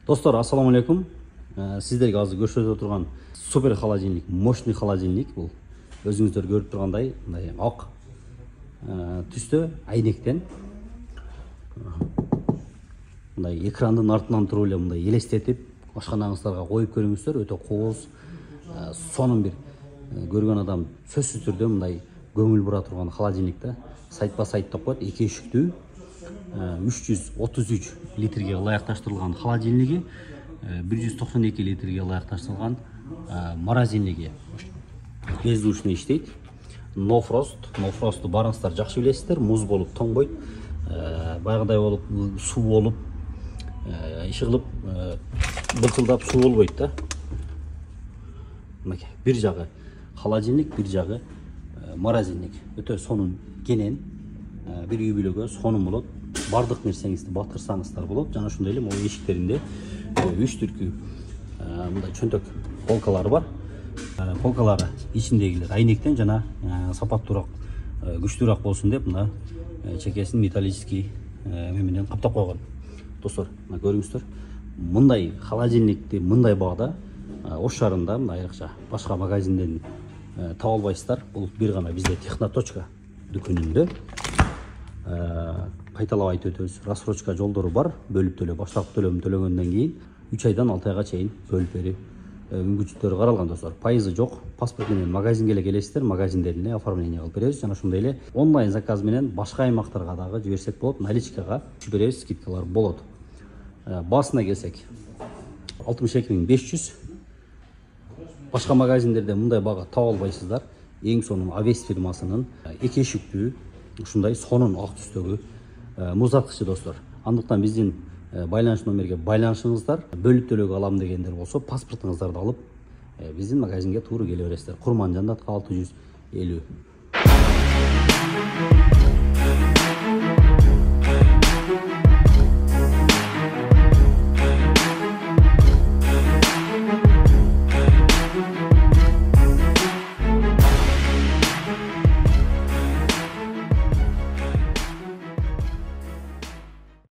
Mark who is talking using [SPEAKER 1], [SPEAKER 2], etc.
[SPEAKER 1] Достар, ассаламу алейкум. Сіздерге азыр көрсөтүп отырған супер холодильник, мощный холодильник. Бұл өзіңіздер көріп тұрғандай, мындай ақ түсті әйнектен. Мындай экранның артынан тұрып эле мындай елестетіп, ашханаңыздарға қойып көріңіздер, өтө қоғыз. Сонун бир көрген адам сөзсүз түрдө мындай көңүл бура турган холодильникте сайтпа сайт деп коет, 2 үшүктүү 333 литрге ылайыкташтырылган холодильниги, 192 литрге ылайыкташтырылган морозильниги. Бездушный иштейт. No frost. No frost'у барыңыздар жакшы билесиздер. Муз болуп тоңбойт. Байгыдай болуп суу болуп ишыгылып бытылдап суу болбойт да. Бир жагы холодильник, бир жагы морозильник. Өтө сонун кенен, бир үй бүлөгө сонун болот. Бардык нерсеңизди батырсаңыздар болот. Жана ошондой эле могу эшиктеринде 3 түркү мындай чөнтөк полкалары бар. Полкалары ичиндегилер айнектен жана сапаттуураак, күчтүүрөөк болсун деп мына чекесин металлический менен каптап койгон. Достор, мына көрүңүздөр. Мындай холодильникти мындай баада Ош шаарында айрыкча башка магазинден таба албайсыздар. Бул бир гана бизде Техноточка дүкөнүндө. Кайталап айтып өтөбүз. Рассрочка жолдору бар. Бөлүп төлөө, баштапкы төлөмүн төлөгөндөн кийин 3 айдан 6 айга чейин бөлүп берип мүмкүнчүлүктөрү каралган достор. Пайызы жок. Паспорт менен магазинге эле келесиздер, магазиндеринде оформление кылып беребиз. Жана ошондой эле онлайн заказ менен башка аймактарга дагы жиберсек болот. Наличкага беребиз, скидкалар болот. Басына келсек 62500. Башка магазиндерде мындай бага таба албайсыздар. Эң сонун Авес фирмасынын 2 үшүктүү ушундай сонун ак түстөгү музаткычы достор. Андыктан биздин байланыш номерге байланышыңыздар. Бөлүп төлөөгө алам дегендер болсо, паспортуңуздарды алып биздин магазинге туура келе бересиздер. Курманжанда 650.